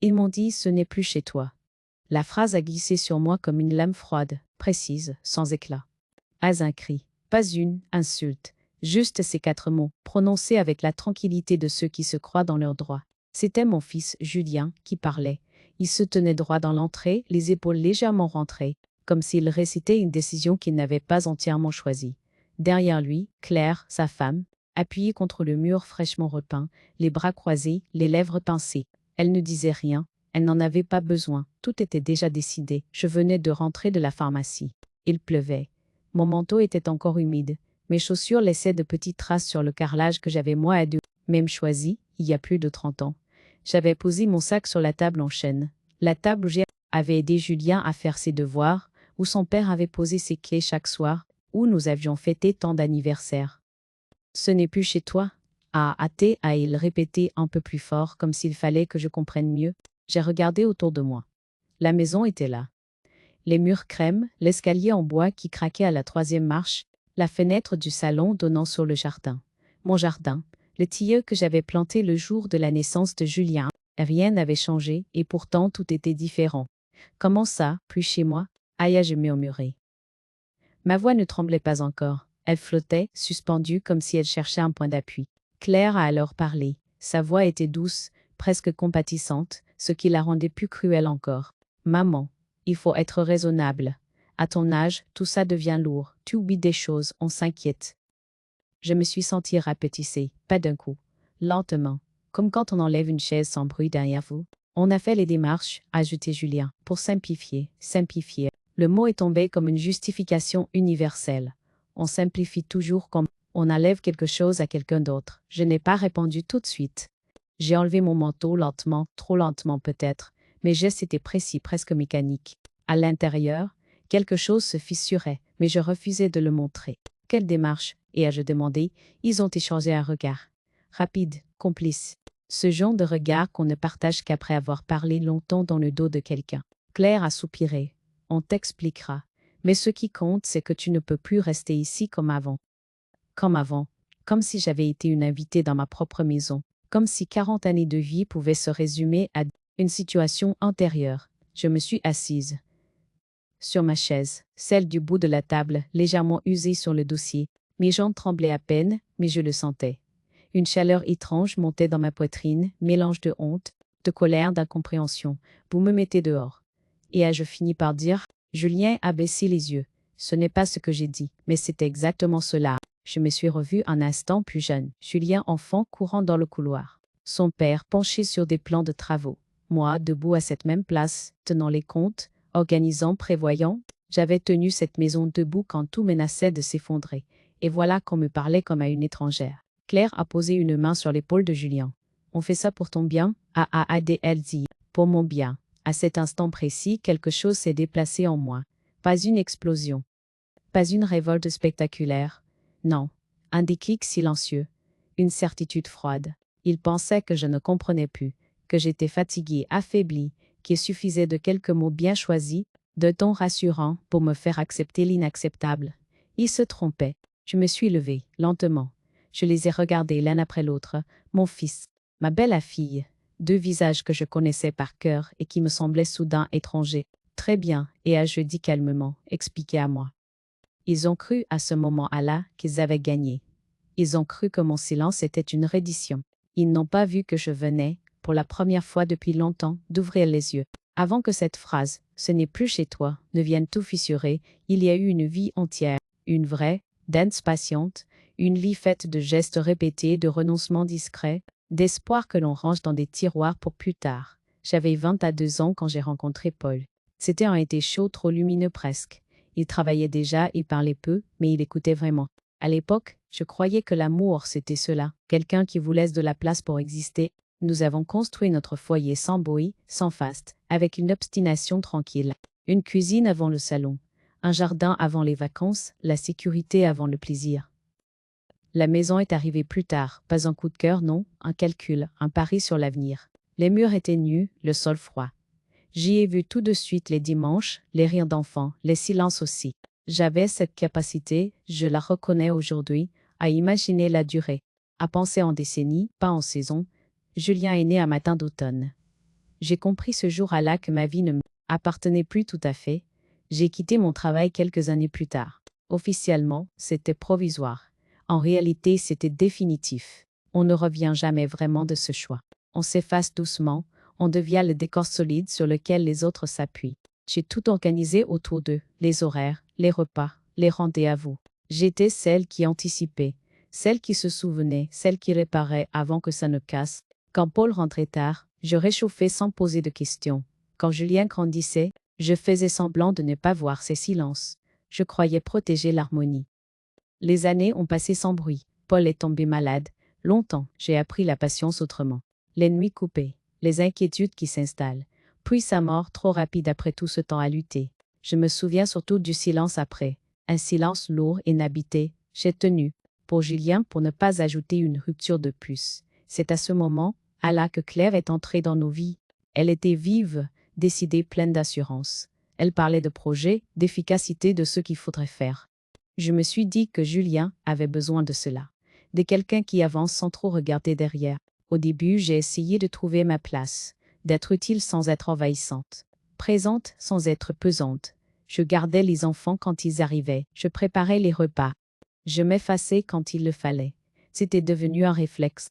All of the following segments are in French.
Ils m'ont dit « ce n'est plus chez toi ». La phrase a glissé sur moi comme une lame froide, précise, sans éclat. Pas un cri, pas une insulte, juste ces 4 mots, prononcés avec la tranquillité de ceux qui se croient dans leurs droits. C'était mon fils, Julien, qui parlait. Il se tenait droit dans l'entrée, les épaules légèrement rentrées, comme s'il récitait une décision qu'il n'avait pas entièrement choisie. Derrière lui, Claire, sa femme, appuyée contre le mur fraîchement repeint, les bras croisés, les lèvres pincées. Elle ne disait rien, elle n'en avait pas besoin, tout était déjà décidé. Je venais de rentrer de la pharmacie. Il pleuvait. Mon manteau était encore humide. Mes chaussures laissaient de petites traces sur le carrelage que j'avais moi même choisi, il y a plus de 30 ans. J'avais posé mon sac sur la table en chêne. La table où j'avais aidé Julien à faire ses devoirs, où son père avait posé ses clés chaque soir, où nous avions fêté tant d'anniversaires. Ce n'est plus chez toi. A-il répété un peu plus fort, comme s'il fallait que je comprenne mieux. J'ai regardé autour de moi. La maison était là. Les murs crème, l'escalier en bois qui craquait à la 3e marche, la fenêtre du salon donnant sur le jardin. Mon jardin, le tilleul que j'avais planté le jour de la naissance de Julien. Rien n'avait changé et pourtant tout était différent. Comment ça, plus chez moi? Aïe, je murmurai. Ma voix ne tremblait pas encore. Elle flottait, suspendue comme si elle cherchait un point d'appui. Claire a alors parlé. Sa voix était douce, presque compatissante, ce qui la rendait plus cruelle encore. Maman, il faut être raisonnable. À ton âge, tout ça devient lourd. Tu oublies des choses, on s'inquiète. Je me suis sentie rapetissée, pas d'un coup. Lentement, comme quand on enlève une chaise sans bruit derrière vous. On a fait les démarches, a ajouté Julien, pour simplifier. Le mot est tombé comme une justification universelle. On simplifie toujours quand on enlève quelque chose à quelqu'un d'autre. Je n'ai pas répondu tout de suite. J'ai enlevé mon manteau lentement, trop lentement peut-être. Mes gestes étaient précis, presque mécaniques. À l'intérieur, quelque chose se fissurait, mais je refusais de le montrer. Quelle démarche? Et ai-je demandé. Ils ont échangé un regard. Rapide, complice. Ce genre de regard qu'on ne partage qu'après avoir parlé longtemps dans le dos de quelqu'un. Claire a soupiré. On t'expliquera. Mais ce qui compte, c'est que tu ne peux plus rester ici comme avant. Comme avant. Comme si j'avais été une invitée dans ma propre maison. Comme si 40 années de vie pouvaient se résumer à une situation antérieure. Je me suis assise. Sur ma chaise, celle du bout de la table, légèrement usée sur le dossier. Mes jambes tremblaient à peine, mais je le sentais. Une chaleur étrange montait dans ma poitrine, mélange de honte, de colère, d'incompréhension. Vous me mettez dehors. Et ai-je fini par dire, Julien a baissé les yeux. Ce n'est pas ce que j'ai dit, mais c'était exactement cela. Je me suis revue un instant plus jeune. Julien enfant courant dans le couloir. Son père penché sur des plans de travaux. Moi, debout à cette même place, tenant les comptes, organisant, prévoyant. J'avais tenu cette maison debout quand tout menaçait de s'effondrer. Et voilà qu'on me parlait comme à une étrangère. Claire a posé une main sur l'épaule de Julien. On fait ça pour ton bien? A-A-A-D-L dit. Pour mon bien. À cet instant précis, quelque chose s'est déplacé en moi. Pas une explosion. Pas une révolte spectaculaire. Non. Un déclic silencieux. Une certitude froide. Il pensait que je ne comprenais plus, que j'étais fatiguée, affaiblie, qu'il suffisait de quelques mots bien choisis, de tons rassurants pour me faire accepter l'inacceptable. Il se trompait. Je me suis levée, lentement. Je les ai regardés l'un après l'autre. Mon fils, ma belle fille. 2 visages que je connaissais par cœur et qui me semblaient soudain étrangers. Très bien, et ai-je dit calmement, expliquez à moi. Ils ont cru à ce moment-là qu'ils avaient gagné. Ils ont cru que mon silence était une reddition. Ils n'ont pas vu que je venais, pour la première fois depuis longtemps, d'ouvrir les yeux. Avant que cette phrase « ce n'est plus chez toi » ne vienne tout fissurer, il y a eu une vie entière, une vraie, dense patiente, une vie faite de gestes répétés, de renoncements discrets, d'espoir que l'on range dans des tiroirs pour plus tard. J'avais 22 ans quand j'ai rencontré Paul. C'était un été chaud, trop lumineux presque. Il travaillait déjà et parlait peu, mais il écoutait vraiment. À l'époque, je croyais que l'amour, c'était cela, quelqu'un qui vous laisse de la place pour exister. Nous avons construit notre foyer sans bruit, sans faste, avec une obstination tranquille. Une cuisine avant le salon, un jardin avant les vacances, la sécurité avant le plaisir. La maison est arrivée plus tard, pas un coup de cœur, non, un calcul, un pari sur l'avenir. Les murs étaient nus, le sol froid. J'y ai vu tout de suite les dimanches, les rires d'enfants, les silences aussi. J'avais cette capacité, je la reconnais aujourd'hui, à imaginer la durée, à penser en décennies, pas en saisons. Julien est né un matin d'automne. J'ai compris ce jour-là que ma vie ne m'appartenait plus tout à fait. J'ai quitté mon travail quelques années plus tard. Officiellement, c'était provisoire. En réalité, c'était définitif. On ne revient jamais vraiment de ce choix. On s'efface doucement, on devient le décor solide sur lequel les autres s'appuient. J'ai tout organisé autour d'eux, les horaires, les repas, les rendez-vous. J'étais celle qui anticipait, celle qui se souvenait, celle qui réparait avant que ça ne casse. Quand Paul rentrait tard, je réchauffais sans poser de questions. Quand Julien grandissait, je faisais semblant de ne pas voir ses silences. Je croyais protéger l'harmonie. Les années ont passé sans bruit. Paul est tombé malade. Longtemps, j'ai appris la patience autrement. Les nuits coupées, les inquiétudes qui s'installent. Puis sa mort trop rapide après tout ce temps à lutter. Je me souviens surtout du silence après. Un silence lourd et inhabité. J'ai tenu, pour Julien, pour ne pas ajouter une rupture de plus. C'est à ce moment, là que Claire est entrée dans nos vies. Elle était vive, décidée, pleine d'assurance. Elle parlait de projets, d'efficacité, de ce qu'il faudrait faire. Je me suis dit que Julien avait besoin de cela, de quelqu'un qui avance sans trop regarder derrière. Au début, j'ai essayé de trouver ma place, d'être utile sans être envahissante, présente sans être pesante. Je gardais les enfants quand ils arrivaient, je préparais les repas. Je m'effaçais quand il le fallait. C'était devenu un réflexe.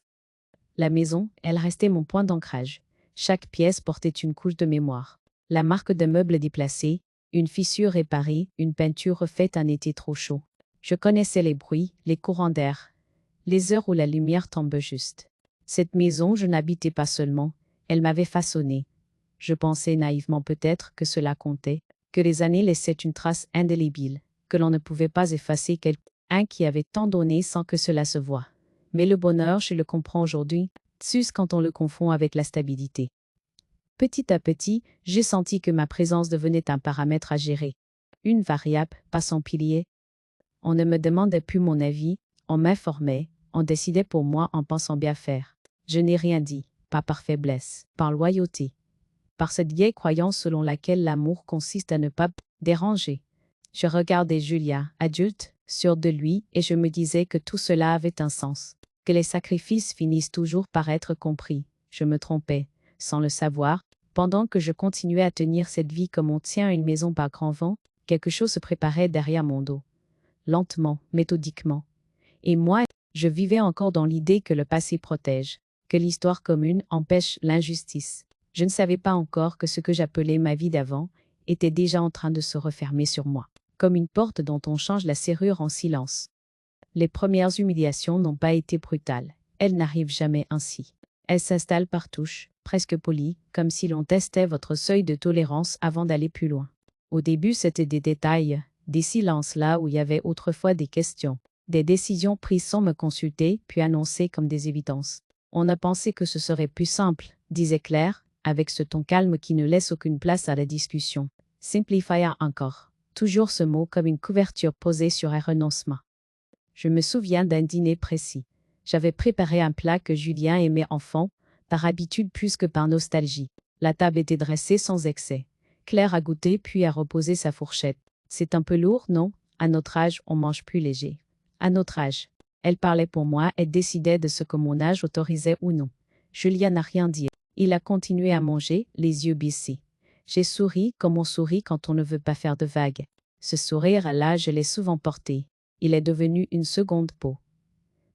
La maison, elle restait mon point d'ancrage. Chaque pièce portait une couche de mémoire. La marque d'un meuble déplacé, une fissure réparée, une peinture refaite un été trop chaud. Je connaissais les bruits, les courants d'air, les heures où la lumière tombe juste. Cette maison, je n'habitais pas seulement, elle m'avait façonné. Je pensais naïvement peut-être que cela comptait, que les années laissaient une trace indélébile, que l'on ne pouvait pas effacer quelqu'un qui avait tant donné sans que cela se voie. Mais le bonheur, je le comprends aujourd'hui, sus quand on le confond avec la stabilité. Petit à petit, j'ai senti que ma présence devenait un paramètre à gérer. Une variable, pas son pilier. On ne me demandait plus mon avis, on m'informait, on décidait pour moi en pensant bien faire. Je n'ai rien dit, pas par faiblesse, par loyauté. Par cette vieille croyance selon laquelle l'amour consiste à ne pas déranger. Je regardais Julia, adulte, sûre de lui, et je me disais que tout cela avait un sens, que les sacrifices finissent toujours par être compris. Je me trompais, sans le savoir. Pendant que je continuais à tenir cette vie comme on tient une maison par grand vent, quelque chose se préparait derrière mon dos. Lentement, méthodiquement. Et moi, je vivais encore dans l'idée que le passé protège, que l'histoire commune empêche l'injustice. Je ne savais pas encore que ce que j'appelais ma vie d'avant était déjà en train de se refermer sur moi, comme une porte dont on change la serrure en silence. Les premières humiliations n'ont pas été brutales. Elles n'arrivent jamais ainsi. Elles s'installent par touches, presque polies, comme si l'on testait votre seuil de tolérance avant d'aller plus loin. Au début, c'était des détails, des silences là où il y avait autrefois des questions, des décisions prises sans me consulter, puis annoncées comme des évidences. On a pensé que ce serait plus simple, disait Claire, avec ce ton calme qui ne laisse aucune place à la discussion. Simplifier encore. Toujours ce mot comme une couverture posée sur un renoncement. Je me souviens d'un dîner précis. J'avais préparé un plat que Julien aimait enfant, par habitude plus que par nostalgie. La table était dressée sans excès. Claire a goûté puis a reposé sa fourchette. C'est un peu lourd, non? À notre âge, on mange plus léger. À notre âge. Elle parlait pour moi et décidait de ce que mon âge autorisait ou non. Julien n'a rien dit. Il a continué à manger, les yeux baissés. J'ai souri comme on sourit quand on ne veut pas faire de vagues. Ce sourire-là, je l'ai souvent porté. Il est devenu une seconde peau.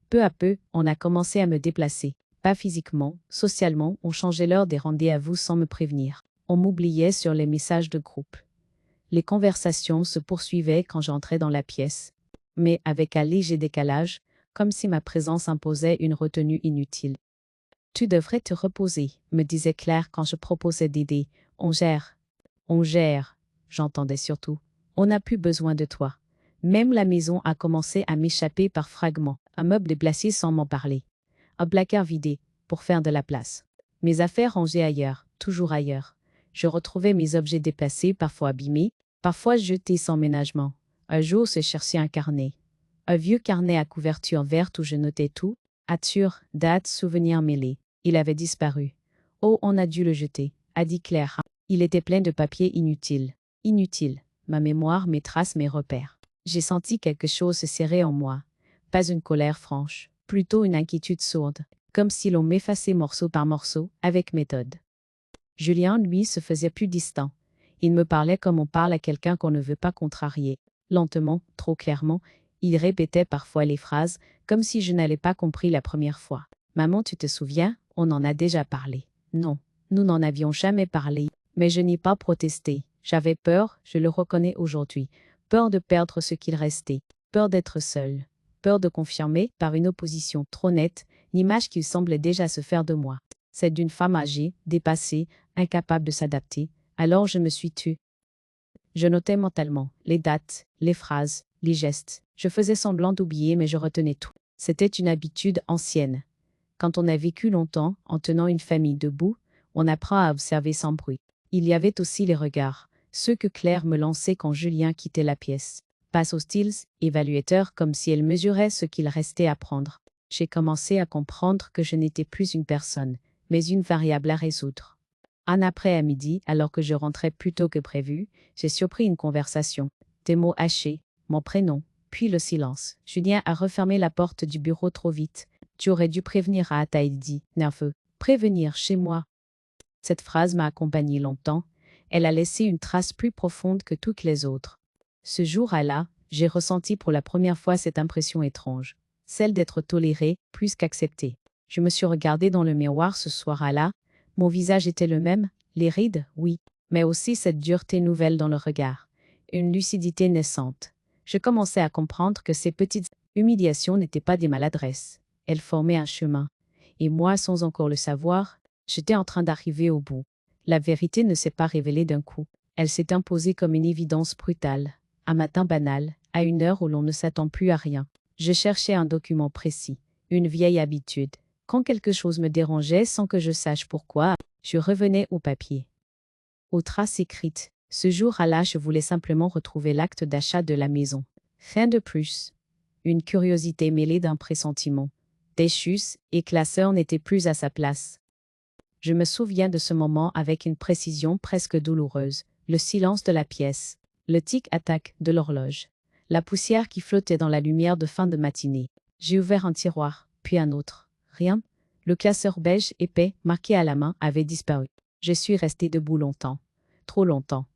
Peu à peu, on a commencé à me déplacer. Pas physiquement, socialement, on changeait l'heure des rendez-vous sans me prévenir. On m'oubliait sur les messages de groupe. Les conversations se poursuivaient quand j'entrais dans la pièce, mais avec un léger décalage, comme si ma présence imposait une retenue inutile. Tu devrais te reposer, me disait Claire quand je proposais d'aider. On gère. On gère. J'entendais surtout. On n'a plus besoin de toi. Même la maison a commencé à m'échapper par fragments. Un meuble déplacé sans m'en parler. Un placard vidé, pour faire de la place. Mes affaires rangées ailleurs, toujours ailleurs. Je retrouvais mes objets déplacés, parfois abîmés, parfois jetés sans ménagement. Un jour se cherchait un carnet. Un vieux carnet à couverture verte où je notais tout. Attures, dates, souvenirs mêlés. Il avait disparu. Oh, on a dû le jeter, a dit Claire. Il était plein de papiers inutiles. Inutiles. Ma mémoire, mes traces, mes repères. J'ai senti quelque chose se serrer en moi. Pas une colère franche, plutôt une inquiétude sourde, comme si l'on m'effaçait morceau par morceau, avec méthode. Julien, lui, se faisait plus distant. Il me parlait comme on parle à quelqu'un qu'on ne veut pas contrarier. Lentement, trop clairement, il répétait parfois les phrases, comme si je n'avais pas compris la première fois. Maman, tu te souviens, on en a déjà parlé. Non, nous n'en avions jamais parlé. Mais je n'ai pas protesté. J'avais peur, je le reconnais aujourd'hui. Peur de perdre ce qu'il restait. Peur d'être seule. Peur de confirmer, par une opposition trop nette, l'image qu'il semblait déjà se faire de moi. Celle d'une femme âgée, dépassée, incapable de s'adapter. Alors je me suis tue. Je notais mentalement les dates, les phrases, les gestes. Je faisais semblant d'oublier, mais je retenais tout. C'était une habitude ancienne. Quand on a vécu longtemps en tenant une famille debout, on apprend à observer sans bruit. Il y avait aussi les regards, ceux que Claire me lançait quand Julien quittait la pièce. Passe hostiles, évaluateurs, comme si elle mesurait ce qu'il restait à prendre. J'ai commencé à comprendre que je n'étais plus une personne, mais une variable à résoudre. Un après-midi, alors que je rentrais plus tôt que prévu, j'ai surpris une conversation. Des mots hachés, mon prénom, puis le silence. Julien a refermé la porte du bureau trop vite. Tu aurais dû prévenir, a-t-il dit, nerveux. Prévenir chez moi. Cette phrase m'a accompagnée longtemps. Elle a laissé une trace plus profonde que toutes les autres. Ce jour-là, j'ai ressenti pour la première fois cette impression étrange, celle d'être tolérée plus qu'acceptée. Je me suis regardée dans le miroir ce soir-là. Mon visage était le même, les rides, oui, mais aussi cette dureté nouvelle dans le regard, une lucidité naissante. Je commençais à comprendre que ces petites humiliations n'étaient pas des maladresses. Elles formaient un chemin. Et moi, sans encore le savoir, j'étais en train d'arriver au bout. La vérité ne s'est pas révélée d'un coup. Elle s'est imposée comme une évidence brutale. Un matin banal, à une heure où l'on ne s'attend plus à rien. Je cherchais un document précis, une vieille habitude. Quand quelque chose me dérangeait sans que je sache pourquoi, je revenais au papier. Aux traces écrites. Ce jour-là, je voulais simplement retrouver l'acte d'achat de la maison. Rien de plus. Une curiosité mêlée d'un pressentiment. Déchus et classeur n'était plus à sa place. Je me souviens de ce moment avec une précision presque douloureuse. Le silence de la pièce. Le tic-tac de l'horloge. La poussière qui flottait dans la lumière de fin de matinée. J'ai ouvert un tiroir, puis un autre. Rien. Le classeur beige épais, marqué à la main, avait disparu. Je suis restée debout longtemps. Trop longtemps.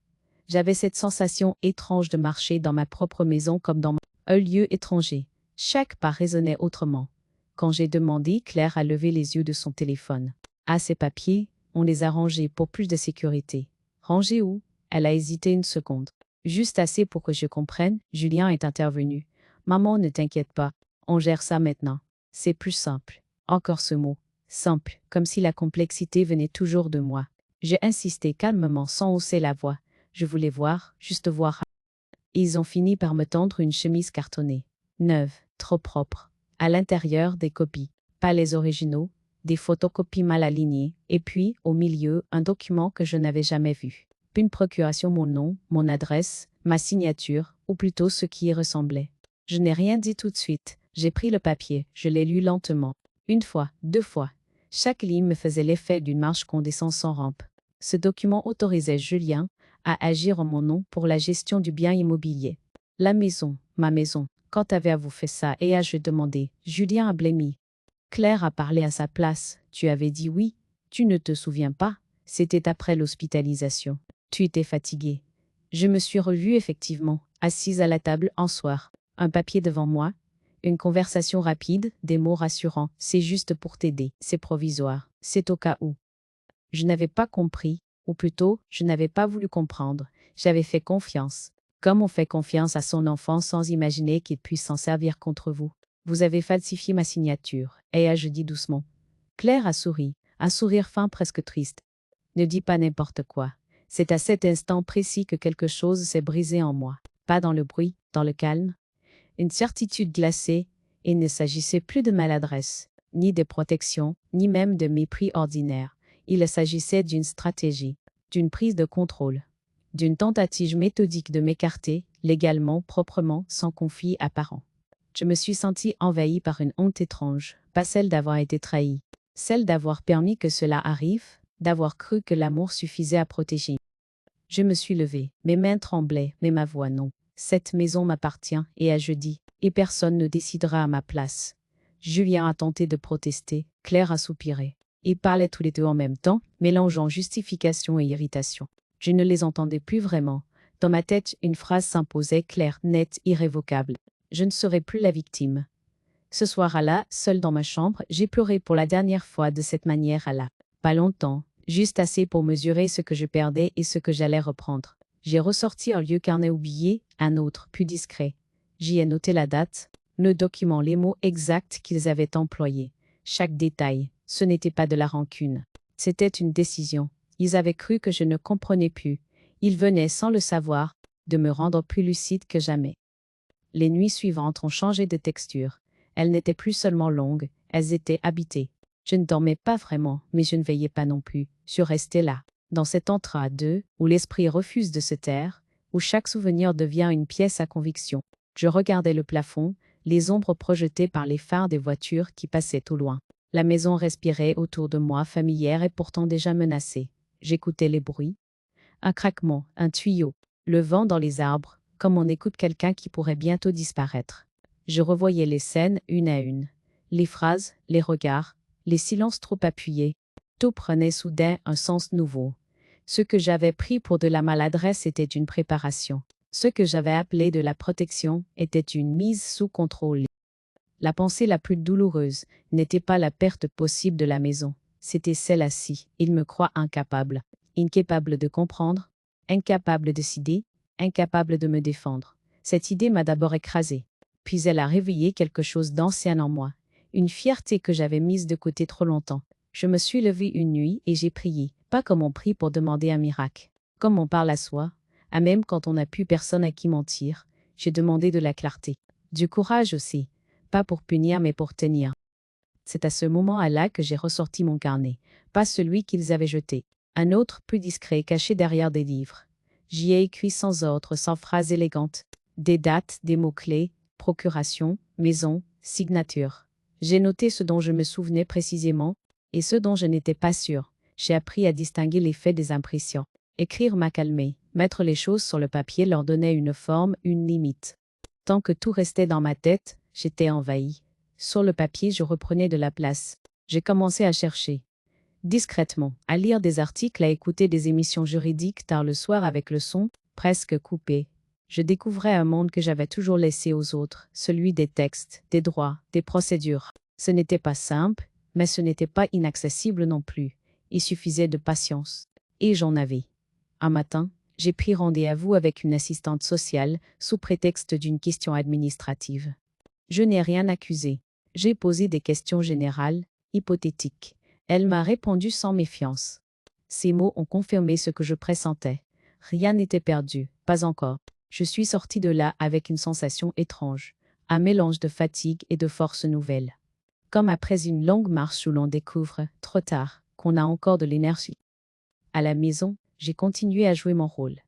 J'avais cette sensation étrange de marcher dans ma propre maison comme dans un lieu étranger. Chaque pas résonnait autrement. Quand j'ai demandé, Claire a levé les yeux de son téléphone. Ah, ces papiers, on les a rangés pour plus de sécurité. Rangés où? Elle a hésité une seconde. Juste assez pour que je comprenne, Julien est intervenu. Maman, ne t'inquiète pas, on gère ça maintenant. C'est plus simple. Encore ce mot. Simple, comme si la complexité venait toujours de moi. J'ai insisté calmement sans hausser la voix. Je voulais voir, juste voir. Ils ont fini par me tendre une chemise cartonnée. Neuve, trop propre. À l'intérieur, des copies. Pas les originaux, des photocopies mal alignées, et puis, au milieu, un document que je n'avais jamais vu. Une procuration, mon nom, mon adresse, ma signature, ou plutôt ce qui y ressemblait. Je n'ai rien dit tout de suite. J'ai pris le papier, je l'ai lu lentement. Une fois, deux fois. Chaque ligne me faisait l'effet d'une marche qu'on descend sans rampe. Ce document autorisait Julien à agir en mon nom pour la gestion du bien immobilier. La maison, ma maison. Quand avez-vous fait ça? Et ai-je demandé. Julien a blêmi. Claire a parlé à sa place. Tu avais dit oui. Tu ne te souviens pas? C'était après l'hospitalisation. Tu étais fatigué. Je me suis revue effectivement, assise à la table un soir. Un papier devant moi. Une conversation rapide, des mots rassurants. C'est juste pour t'aider. C'est provisoire. C'est au cas où. Je n'avais pas compris, ou plutôt, je n'avais pas voulu comprendre. J'avais fait confiance. Comme on fait confiance à son enfant sans imaginer qu'il puisse s'en servir contre vous. Vous avez falsifié ma signature, ai-je dit doucement. Claire a souri, un sourire fin presque triste. Ne dis pas n'importe quoi. C'est à cet instant précis que quelque chose s'est brisé en moi. Pas dans le bruit, dans le calme. Une certitude glacée, et il ne s'agissait plus de maladresse, ni de protection, ni même de mépris ordinaire. Il s'agissait d'une stratégie, d'une prise de contrôle, d'une tentative méthodique de m'écarter, légalement, proprement, sans conflit apparent. Je me suis sentie envahie par une honte étrange, pas celle d'avoir été trahie, celle d'avoir permis que cela arrive, d'avoir cru que l'amour suffisait à protéger. Je me suis levée, mes mains tremblaient, mais ma voix non. Cette maison m'appartient, et à jeudi, et personne ne décidera à ma place. Julien a tenté de protester, Claire a soupiré. Ils parlaient tous les deux en même temps, mélangeant justification et irritation. Je ne les entendais plus vraiment. Dans ma tête, une phrase s'imposait, claire, nette, irrévocable. Je ne serai plus la victime. Ce soir-là, seule dans ma chambre, j'ai pleuré pour la dernière fois de cette manière-là. Pas longtemps, juste assez pour mesurer ce que je perdais et ce que j'allais reprendre. J'ai ressorti un vieux carnet oublié, un autre, plus discret. J'y ai noté la date, le document, les mots exacts qu'ils avaient employés. Chaque détail, ce n'était pas de la rancune. C'était une décision. Ils avaient cru que je ne comprenais plus. Ils venaient, sans le savoir, de me rendre plus lucide que jamais. Les nuits suivantes ont changé de texture. Elles n'étaient plus seulement longues, elles étaient habitées. Je ne dormais pas vraiment, mais je ne veillais pas non plus. Je restais là, dans cet entre-deux, où l'esprit refuse de se taire, où chaque souvenir devient une pièce à conviction. Je regardais le plafond, les ombres projetées par les phares des voitures qui passaient au loin. La maison respirait autour de moi, familière et pourtant déjà menacée. J'écoutais les bruits. Un craquement, un tuyau, le vent dans les arbres, comme on écoute quelqu'un qui pourrait bientôt disparaître. Je revoyais les scènes une à une. Les phrases, les regards, les silences trop appuyés. Tout prenait soudain un sens nouveau. Ce que j'avais pris pour de la maladresse était une préparation. Ce que j'avais appelé de la protection était une mise sous contrôle. La pensée la plus douloureuse n'était pas la perte possible de la maison, c'était celle-ci. Il me croit incapable. Incapable de comprendre, incapable de décider, incapable de me défendre. Cette idée m'a d'abord écrasée. Puis elle a réveillé quelque chose d'ancien en moi, une fierté que j'avais mise de côté trop longtemps. Je me suis levée une nuit et j'ai prié, pas comme on prie pour demander un miracle, comme on parle à soi, à même quand on n'a plus personne à qui mentir. J'ai demandé de la clarté, du courage aussi, pas pour punir mais pour tenir. C'est à ce moment-là que j'ai ressorti mon carnet, pas celui qu'ils avaient jeté, un autre plus discret caché derrière des livres. J'y ai écrit sans ordre, sans phrase élégante, des dates, des mots-clés, procuration, maison, signature. J'ai noté ce dont je me souvenais précisément et ce dont je n'étais pas sûr. J'ai appris à distinguer les faits des impressions. Écrire m'a calmé, mettre les choses sur le papier leur donnait une forme, une limite. Tant que tout restait dans ma tête, j'étais envahi. Sur le papier, je reprenais de la place. J'ai commencé à chercher. Discrètement, à lire des articles, à écouter des émissions juridiques tard le soir avec le son, presque coupé. Je découvrais un monde que j'avais toujours laissé aux autres, celui des textes, des droits, des procédures. Ce n'était pas simple, mais ce n'était pas inaccessible non plus. Il suffisait de patience. Et j'en avais. Un matin, j'ai pris rendez-vous avec une assistante sociale sous prétexte d'une question administrative. Je n'ai rien accusé. J'ai posé des questions générales, hypothétiques. Elle m'a répondu sans méfiance. Ces mots ont confirmé ce que je pressentais. Rien n'était perdu, pas encore. Je suis sorti de là avec une sensation étrange, un mélange de fatigue et de force nouvelle. Comme après une longue marche où l'on découvre, trop tard, qu'on a encore de l'énergie. À la maison, j'ai continué à jouer mon rôle.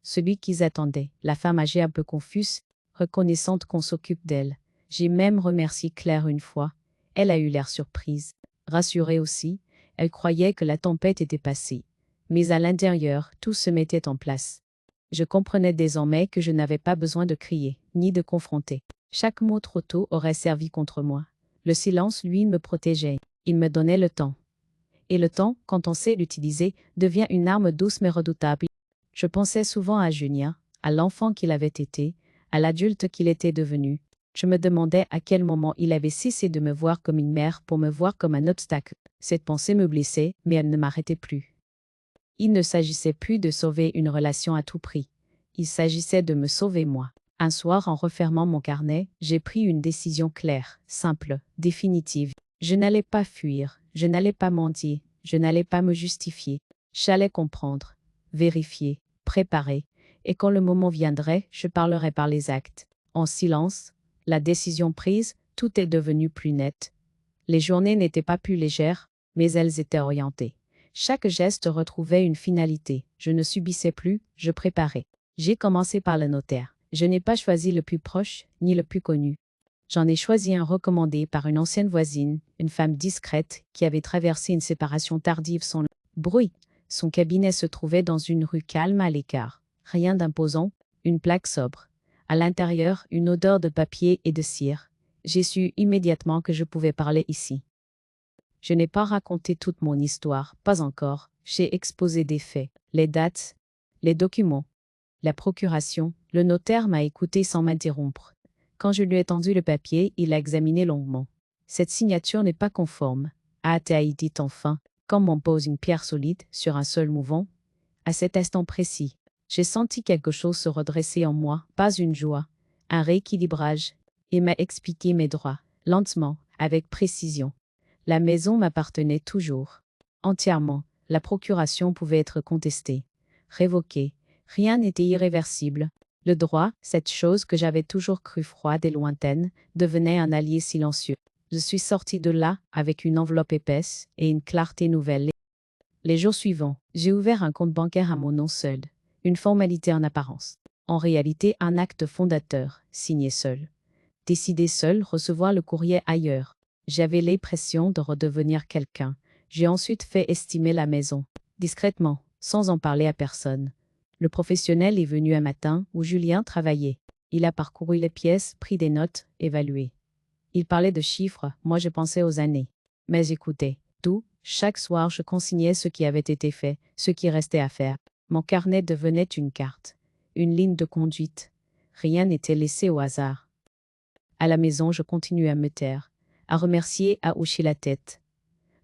Celui qu'ils attendaient, la femme âgée un peu confuse, reconnaissante qu'on s'occupe d'elle. J'ai même remercié Claire une fois. Elle a eu l'air surprise, rassurée aussi. Elle croyait que la tempête était passée. Mais à l'intérieur, tout se mettait en place. Je comprenais désormais que je n'avais pas besoin de crier, ni de confronter. Chaque mot trop tôt aurait servi contre moi. Le silence, lui, me protégeait. Il me donnait le temps. Et le temps, quand on sait l'utiliser, devient une arme douce mais redoutable. Je pensais souvent à Julien, à l'enfant qu'il avait été, à l'adulte qu'il était devenu. Je me demandais à quel moment il avait cessé de me voir comme une mère pour me voir comme un obstacle. Cette pensée me blessait, mais elle ne m'arrêtait plus. Il ne s'agissait plus de sauver une relation à tout prix. Il s'agissait de me sauver moi. Un soir, en refermant mon carnet, j'ai pris une décision claire, simple, définitive. Je n'allais pas fuir, je n'allais pas mentir, je n'allais pas me justifier. J'allais comprendre, vérifier, préparer, et quand le moment viendrait, je parlerais par les actes. En silence, la décision prise, tout est devenu plus net. Les journées n'étaient pas plus légères, mais elles étaient orientées. Chaque geste retrouvait une finalité. Je ne subissais plus, je préparais. J'ai commencé par le notaire. Je n'ai pas choisi le plus proche, ni le plus connu. J'en ai choisi un recommandé par une ancienne voisine, une femme discrète, qui avait traversé une séparation tardive sans bruit. Son cabinet se trouvait dans une rue calme à l'écart. Rien d'imposant, une plaque sobre. À l'intérieur, une odeur de papier et de cire. J'ai su immédiatement que je pouvais parler ici. Je n'ai pas raconté toute mon histoire, pas encore. J'ai exposé des faits, les dates, les documents, la procuration. Le notaire m'a écouté sans m'interrompre. Quand je lui ai tendu le papier, il l'a examiné longuement. Cette signature n'est pas conforme, a-t-il dit enfin, comme on pose une pierre solide sur un sol mouvant. À cet instant précis, j'ai senti quelque chose se redresser en moi, pas une joie, un rééquilibrage. Il m'a expliqué mes droits, lentement, avec précision. La maison m'appartenait toujours, entièrement. La procuration pouvait être contestée, révoquée. Rien n'était irréversible. Le droit, cette chose que j'avais toujours crue froide et lointaine, devenait un allié silencieux. Je suis sorti de là avec une enveloppe épaisse et une clarté nouvelle. Les jours suivants, j'ai ouvert un compte bancaire à mon nom seul. Une formalité en apparence. En réalité, un acte fondateur, signé seul. Décider seul, recevoir le courrier ailleurs. J'avais l'impression de redevenir quelqu'un. J'ai ensuite fait estimer la maison, discrètement, sans en parler à personne. Le professionnel est venu un matin où Julien travaillait. Il a parcouru les pièces, pris des notes, évalué. Il parlait de chiffres, moi je pensais aux années. Mais j'écoutais. Tout, chaque soir je consignais ce qui avait été fait, ce qui restait à faire. Mon carnet devenait une carte, une ligne de conduite. Rien n'était laissé au hasard. À la maison, je continuais à me taire, à remercier, à hocher la tête.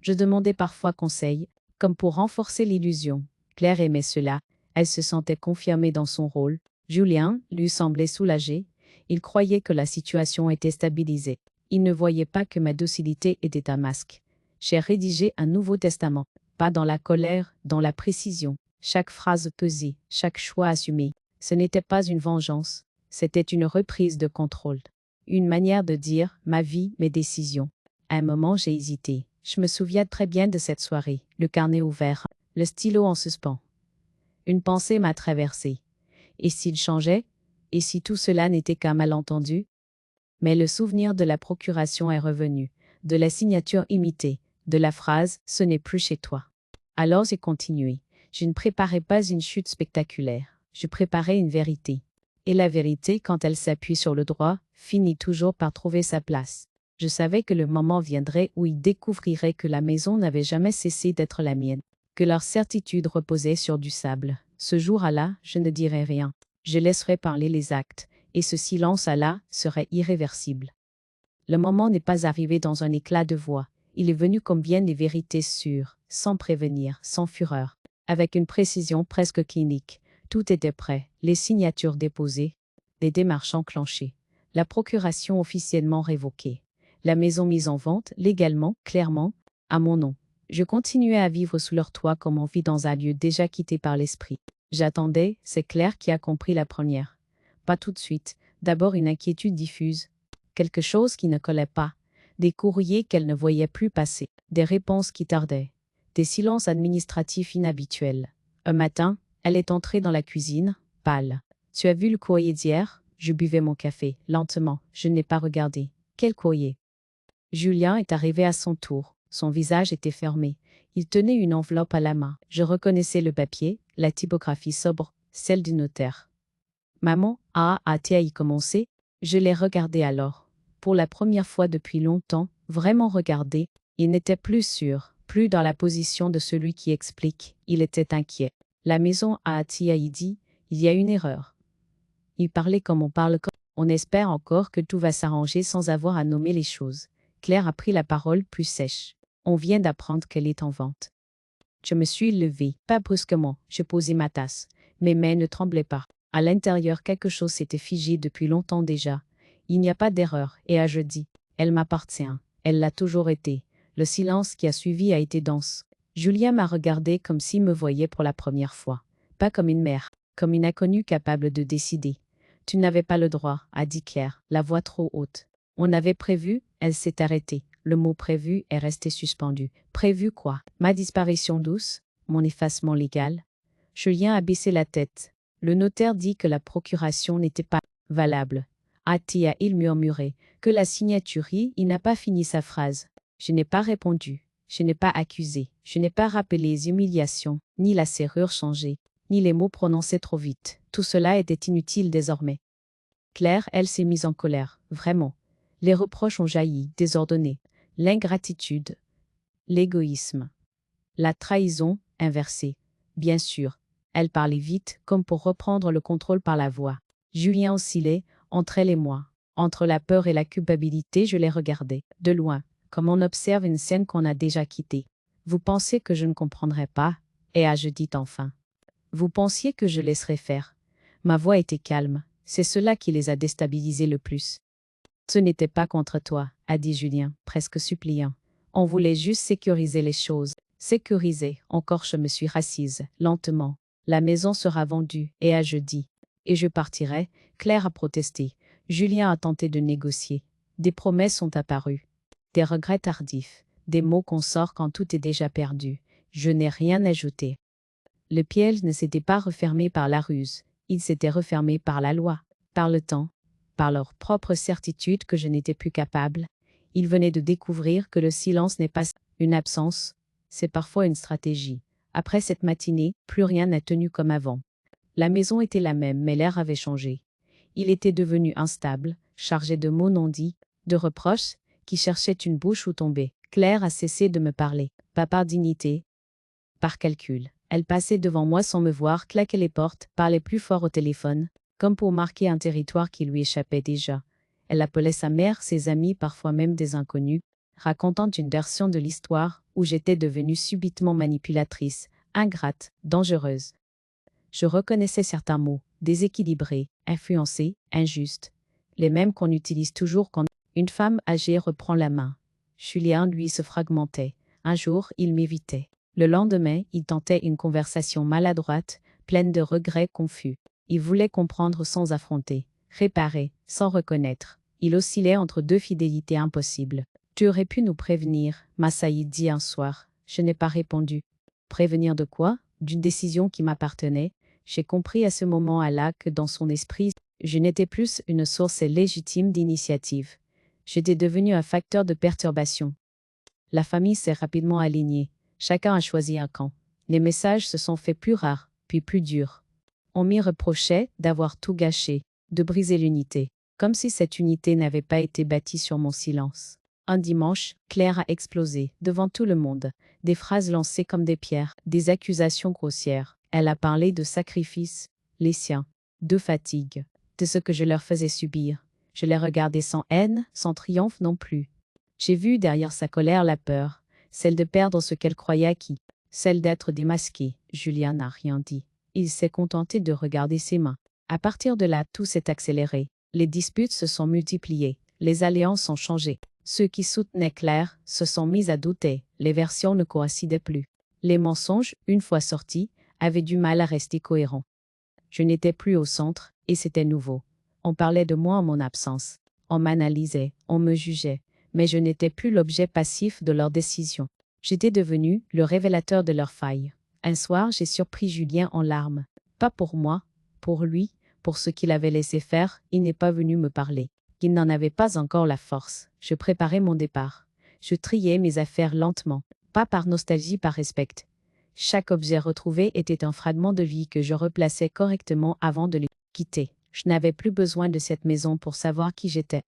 Je demandais parfois conseil, comme pour renforcer l'illusion. Claire aimait cela, elle se sentait confirmée dans son rôle. Julien lui semblait soulagé, il croyait que la situation était stabilisée. Il ne voyait pas que ma docilité était un masque. J'ai rédigé un nouveau testament, pas dans la colère, dans la précision. Chaque phrase pesée, chaque choix assumé. Ce n'était pas une vengeance, c'était une reprise de contrôle. Une manière de dire ma vie, mes décisions. À un moment, j'ai hésité. Je me souviens très bien de cette soirée, le carnet ouvert, le stylo en suspens. Une pensée m'a traversée. Et s'il changeait? Et si tout cela n'était qu'un malentendu? Mais le souvenir de la procuration est revenu, de la signature imitée, de la phrase « ce n'est plus chez toi ». Alors j'ai continué. Je ne préparais pas une chute spectaculaire, je préparais une vérité. Et la vérité, quand elle s'appuie sur le droit, finit toujours par trouver sa place. Je savais que le moment viendrait où ils découvriraient que la maison n'avait jamais cessé d'être la mienne, que leur certitude reposait sur du sable. Ce jour-là, je ne dirais rien. Je laisserais parler les actes, et ce silence-là serait irréversible. Le moment n'est pas arrivé dans un éclat de voix. Il est venu comme viennent les vérités sûres, sans prévenir, sans fureur, avec une précision presque clinique. Tout était prêt, les signatures déposées, les démarches enclenchées, la procuration officiellement révoquée, la maison mise en vente, légalement, clairement, à mon nom. Je continuais à vivre sous leur toit comme on vit dans un lieu déjà quitté par l'esprit. J'attendais, c'est Claire qui a compris la première. Pas tout de suite, d'abord une inquiétude diffuse. Quelque chose qui ne collait pas, des courriers qu'elle ne voyait plus passer, des réponses qui tardaient, des silences administratifs inhabituels. Un matin, elle est entrée dans la cuisine, pâle. « Tu as vu le courrier d'hier ?» Je buvais mon café, lentement, je n'ai pas regardé. « Quel courrier ?» Julien est arrivé à son tour. Son visage était fermé. Il tenait une enveloppe à la main. Je reconnaissais le papier, la typographie sobre, celle du notaire. Maman a-t-elle y commencé? Je l'ai regardé alors. Pour la première fois depuis longtemps, vraiment regardé, il n'était plus sûr, plus dans la position de celui qui explique. Il était inquiet. La maison a-t-elle dit, il y a une erreur. Il parlait comme on parle quand on espère encore que tout va s'arranger sans avoir à nommer les choses. Claire a pris la parole plus sèche. On vient d'apprendre qu'elle est en vente. Je me suis levée, pas brusquement, je posai ma tasse. Mes mains ne tremblaient pas. À l'intérieur, quelque chose s'était figé depuis longtemps déjà. Il n'y a pas d'erreur, et à jeudi. Elle m'appartient. Elle l'a toujours été. Le silence qui a suivi a été dense. Julien m'a regardé comme s'il me voyait pour la première fois. Pas comme une mère, comme une inconnue capable de décider. Tu n'avais pas le droit, a dit Claire, la voix trop haute. On avait prévu, elle s'est arrêtée. Le mot prévu est resté suspendu. Prévu quoi? Ma disparition douce? Mon effacement légal? Julien a baissé la tête. Le notaire dit que la procuration n'était pas valable. A-t-il murmuré, que la signature il n'a pas fini sa phrase. Je n'ai pas répondu, je n'ai pas accusé, je n'ai pas rappelé les humiliations, ni la serrure changée, ni les mots prononcés trop vite. Tout cela était inutile désormais. Claire, elle s'est mise en colère, vraiment. Les reproches ont jailli, désordonnés. L'ingratitude, L'égoïsme. La trahison inversée. Bien sûr. Elle parlait vite, comme pour reprendre le contrôle par la voix. Julien oscillait, entre elle et moi. Entre la peur et la culpabilité, je les regardais, de loin, comme on observe une scène qu'on a déjà quittée. Vous pensiez que je ne comprendrais pas, et je dis enfin. Vous pensiez que je laisserais faire. Ma voix était calme, c'est cela qui les a déstabilisés le plus. Ce n'était pas contre toi, a dit Julien, presque suppliant. On voulait juste sécuriser les choses. Sécuriser, encore je me suis rassise, lentement. La maison sera vendue, et à jeudi. Et je partirai, Claire a protesté. Julien a tenté de négocier. Des promesses sont apparues. Des regrets tardifs. Des mots qu'on sort quand tout est déjà perdu. Je n'ai rien ajouté. Le piège ne s'était pas refermé par la ruse. Il s'était refermé par la loi, par le temps, par leur propre certitude que je n'étais plus capable. Ils venaient de découvrir que le silence n'est pas une absence, c'est parfois une stratégie. Après cette matinée, plus rien n'a tenu comme avant. La maison était la même, mais l'air avait changé. Il était devenu instable, chargé de mots non dits, de reproches, qui cherchaient une bouche où tomber. Claire a cessé de me parler, pas par dignité, par calcul. Elle passait devant moi sans me voir, claquait les portes, parlait plus fort au téléphone, comme pour marquer un territoire qui lui échappait déjà. Elle appelait sa mère, ses amis, parfois même des inconnus, racontant une version de l'histoire où j'étais devenue subitement manipulatrice, ingrate, dangereuse. Je reconnaissais certains mots, déséquilibrés, influencés, injustes, les mêmes qu'on utilise toujours quand une femme âgée reprend la main. Julien, lui, se fragmentait. Un jour, il m'évitait. Le lendemain, il tentait une conversation maladroite, pleine de regrets confus. Il voulait comprendre sans affronter, réparer, sans reconnaître. Il oscillait entre deux fidélités impossibles. Tu aurais pu nous prévenir, m'a Saïd dit un soir. Je n'ai pas répondu. Prévenir de quoi? D'une décision qui m'appartenait. J'ai compris à ce moment-là que dans son esprit, je n'étais plus une source légitime d'initiative. J'étais devenu un facteur de perturbation. La famille s'est rapidement alignée. Chacun a choisi un camp. Les messages se sont faits plus rares, puis plus durs. On m'y reprochait d'avoir tout gâché, de briser l'unité, comme si cette unité n'avait pas été bâtie sur mon silence. Un dimanche, Claire a explosé, devant tout le monde, des phrases lancées comme des pierres, des accusations grossières. Elle a parlé de sacrifices, les siens, de fatigue, de ce que je leur faisais subir. Je les regardais sans haine, sans triomphe non plus. J'ai vu derrière sa colère la peur, celle de perdre ce qu'elle croyait acquis, celle d'être démasquée. Julien n'a rien dit. Il s'est contenté de regarder ses mains. À partir de là, tout s'est accéléré. Les disputes se sont multipliées, les alliances ont changé. Ceux qui soutenaient Claire se sont mis à douter, les versions ne coïncidaient plus. Les mensonges, une fois sortis, avaient du mal à rester cohérents. Je n'étais plus au centre, et c'était nouveau. On parlait de moi en mon absence. On m'analysait, on me jugeait, mais je n'étais plus l'objet passif de leurs décisions. J'étais devenu le révélateur de leurs failles. Un soir, j'ai surpris Julien en larmes. Pas pour moi, pour lui, pour ce qu'il avait laissé faire, il n'est pas venu me parler. Il n'en avait pas encore la force. Je préparais mon départ. Je triais mes affaires lentement, pas par nostalgie, par respect. Chaque objet retrouvé était un fragment de vie que je replaçais correctement avant de le quitter. Je n'avais plus besoin de cette maison pour savoir qui j'étais.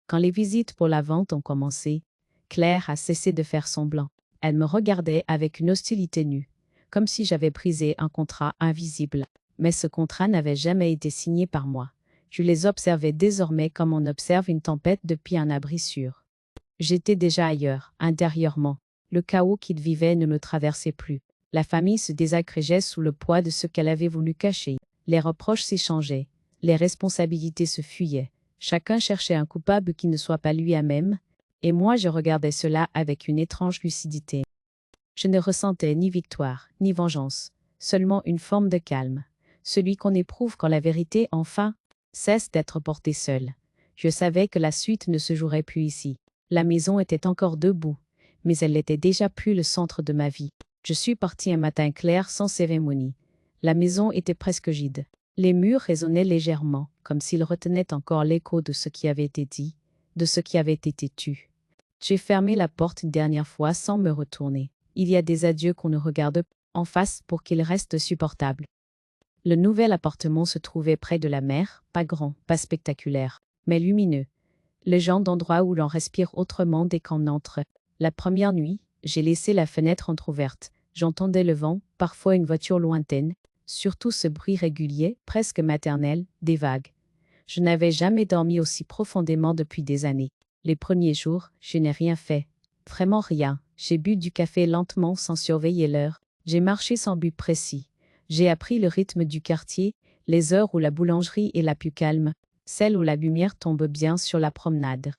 Quand les visites pour la vente ont commencé, Claire a cessé de faire semblant. Elle me regardait avec une hostilité nue, comme si j'avais brisé un contrat invisible. Mais ce contrat n'avait jamais été signé par moi. Je les observais désormais comme on observe une tempête depuis un abri sûr. J'étais déjà ailleurs, intérieurement. Le chaos qu'ils vivaient ne me traversait plus. La famille se désagrégeait sous le poids de ce qu'elle avait voulu cacher. Les reproches s'échangeaient. Les responsabilités se fuyaient. Chacun cherchait un coupable qui ne soit pas lui-même, et moi je regardais cela avec une étrange lucidité. Je ne ressentais ni victoire, ni vengeance, seulement une forme de calme, celui qu'on éprouve quand la vérité, enfin, cesse d'être portée seule. Je savais que la suite ne se jouerait plus ici. La maison était encore debout, mais elle n'était déjà plus le centre de ma vie. Je suis parti un matin clair sans cérémonie. La maison était presque vide. Les murs résonnaient légèrement, comme s'ils retenaient encore l'écho de ce qui avait été dit, de ce qui avait été tu. J'ai fermé la porte une dernière fois sans me retourner. Il y a des adieux qu'on ne regarde pas en face pour qu'ils restent supportables. Le nouvel appartement se trouvait près de la mer, pas grand, pas spectaculaire, mais lumineux. Le genre d'endroit où l'on respire autrement dès qu'on entre. La première nuit, J'ai laissé la fenêtre entr'ouverte. J'entendais le vent, parfois une voiture lointaine, surtout ce bruit régulier, presque maternel, des vagues. Je n'avais jamais dormi aussi profondément depuis des années. Les premiers jours, je n'ai rien fait. Vraiment rien. J'ai bu du café lentement sans surveiller l'heure. J'ai marché sans but précis. J'ai appris le rythme du quartier, les heures où la boulangerie est la plus calme, celles où la lumière tombe bien sur la promenade.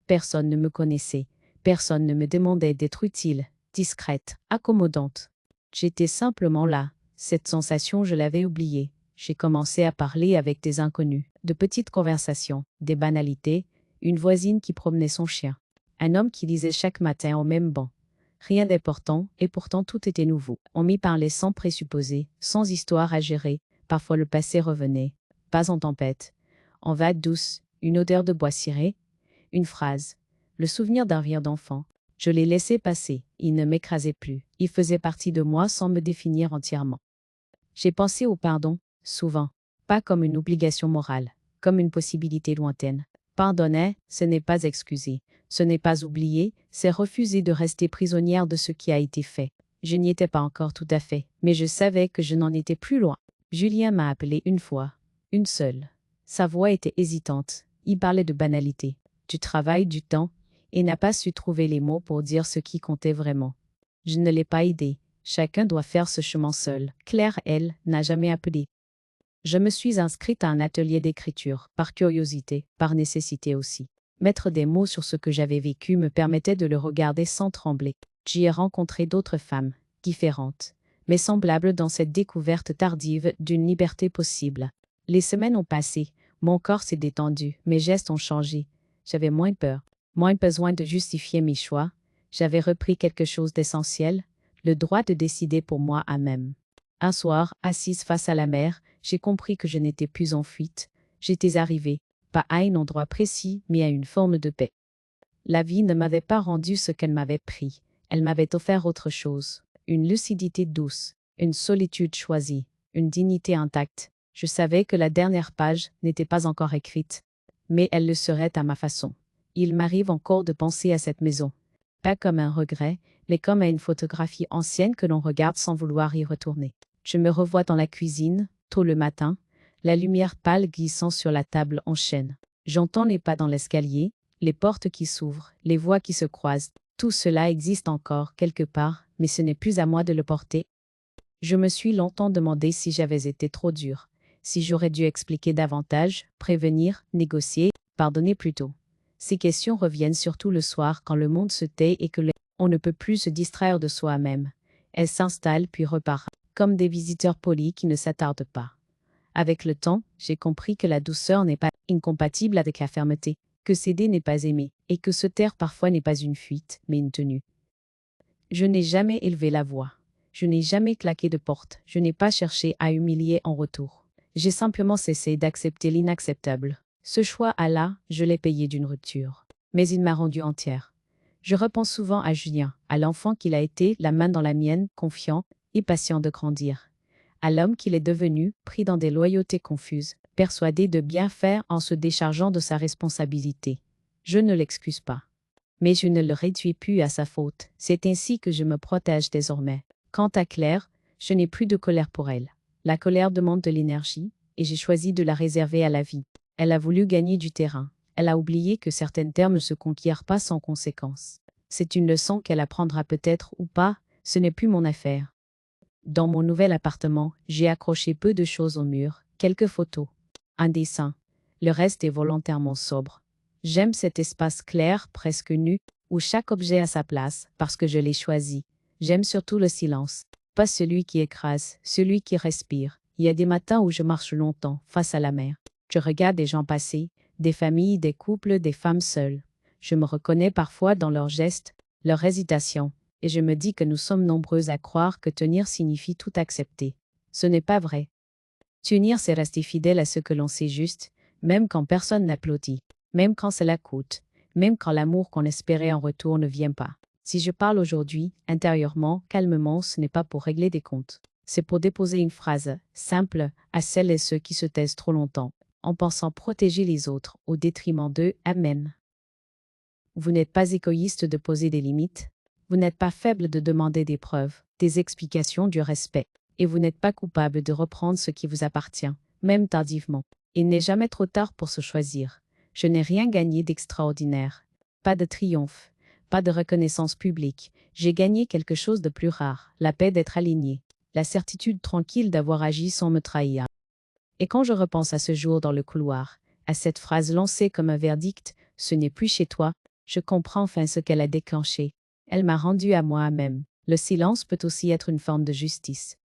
Personne ne me connaissait. Personne ne me demandait d'être utile, discrète, accommodante. J'étais simplement là. Cette sensation, je l'avais oubliée. J'ai commencé à parler avec des inconnus, de petites conversations, des banalités, une voisine qui promenait son chien, un homme qui lisait chaque matin au même banc. Rien d'important, et pourtant tout était nouveau. On m'y parlait sans présupposés, sans histoire à gérer. Parfois le passé revenait, pas en tempête, en vague douce, une odeur de bois ciré, une phrase, le souvenir d'un rire d'enfant. Je l'ai laissé passer, il ne m'écrasait plus, il faisait partie de moi sans me définir entièrement. J'ai pensé au pardon, souvent, pas comme une obligation morale, comme une possibilité lointaine. Pardonner, ce n'est pas excuser, ce n'est pas oublier, c'est refuser de rester prisonnière de ce qui a été fait. Je n'y étais pas encore tout à fait, mais je savais que je n'en étais plus loin. Julien m'a appelé une fois, une seule. Sa voix était hésitante, il parlait de banalité, du travail, du temps, et n'a pas su trouver les mots pour dire ce qui comptait vraiment. Je ne l'ai pas aidé. Chacun doit faire ce chemin seul. Claire, elle, n'a jamais appelé. Je me suis inscrite à un atelier d'écriture, par curiosité, par nécessité aussi. Mettre des mots sur ce que j'avais vécu me permettait de le regarder sans trembler. J'y ai rencontré d'autres femmes, différentes, mais semblables dans cette découverte tardive d'une liberté possible. Les semaines ont passé, mon corps s'est détendu, mes gestes ont changé. J'avais moins peur, moins besoin de justifier mes choix. J'avais repris quelque chose d'essentiel, le droit de décider pour moi à même. Un soir, assise face à la mer, j'ai compris que je n'étais plus en fuite. J'étais arrivée, pas à un endroit précis, mais à une forme de paix. La vie ne m'avait pas rendu ce qu'elle m'avait pris. Elle m'avait offert autre chose. Une lucidité douce, une solitude choisie, une dignité intacte. Je savais que la dernière page n'était pas encore écrite, mais elle le serait à ma façon. Il m'arrive encore de penser à cette maison. Pas comme un regret, mais comme à une photographie ancienne que l'on regarde sans vouloir y retourner. Je me revois dans la cuisine, tôt le matin, la lumière pâle glissant sur la table en chêne. J'entends les pas dans l'escalier, les portes qui s'ouvrent, les voix qui se croisent. Tout cela existe encore quelque part, mais ce n'est plus à moi de le porter. Je me suis longtemps demandé si j'avais été trop dure, si j'aurais dû expliquer davantage, prévenir, négocier, pardonner plus tôt. Ces questions reviennent surtout le soir quand le monde se tait et que on ne peut plus se distraire de soi-même. Elles s'installent puis repartent, comme des visiteurs polis qui ne s'attardent pas. Avec le temps, j'ai compris que la douceur n'est pas incompatible avec la fermeté, que céder n'est pas aimer, et que se taire parfois n'est pas une fuite, mais une tenue. Je n'ai jamais élevé la voix. Je n'ai jamais claqué de porte. Je n'ai pas cherché à humilier en retour. J'ai simplement cessé d'accepter l'inacceptable. Ce choix à là, je l'ai payé d'une rupture. Mais il m'a rendue entière. Je repense souvent à Julien, à l'enfant qu'il a été, la main dans la mienne, confiant et patient de grandir. À l'homme qu'il est devenu, pris dans des loyautés confuses, persuadé de bien faire en se déchargeant de sa responsabilité. Je ne l'excuse pas. Mais je ne le réduis plus à sa faute. C'est ainsi que je me protège désormais. Quant à Claire, je n'ai plus de colère pour elle. La colère demande de l'énergie, et j'ai choisi de la réserver à la vie. Elle a voulu gagner du terrain. Elle a oublié que certains termes ne se conquièrent pas sans conséquence. C'est une leçon qu'elle apprendra peut-être ou pas, ce n'est plus mon affaire. Dans mon nouvel appartement, j'ai accroché peu de choses au mur, quelques photos, un dessin. Le reste est volontairement sobre. J'aime cet espace clair, presque nu, où chaque objet a sa place, parce que je l'ai choisi. J'aime surtout le silence, pas celui qui écrase, celui qui respire. Il y a des matins où je marche longtemps, face à la mer. Je regarde des gens passer, des familles, des couples, des femmes seules. Je me reconnais parfois dans leurs gestes, leur hésitation, et je me dis que nous sommes nombreux à croire que tenir signifie tout accepter. Ce n'est pas vrai. Tenir, c'est rester fidèle à ce que l'on sait juste, même quand personne n'applaudit, même quand cela coûte, même quand l'amour qu'on espérait en retour ne vient pas. Si je parle aujourd'hui, intérieurement, calmement, ce n'est pas pour régler des comptes. C'est pour déposer une phrase, simple, à celles et ceux qui se taisent trop longtemps, en pensant protéger les autres au détriment d'eux. Amen. Vous n'êtes pas égoïste de poser des limites. Vous n'êtes pas faible de demander des preuves, des explications, du respect. Et vous n'êtes pas coupable de reprendre ce qui vous appartient, même tardivement. Il n'est jamais trop tard pour se choisir. Je n'ai rien gagné d'extraordinaire. Pas de triomphe, pas de reconnaissance publique. J'ai gagné quelque chose de plus rare, la paix d'être aligné, la certitude tranquille d'avoir agi sans me trahir. Et quand je repense à ce jour dans le couloir, à cette phrase lancée comme un verdict, ce n'est plus chez toi, je comprends enfin ce qu'elle a déclenché. Elle m'a rendu à moi-même. Le silence peut aussi être une forme de justice.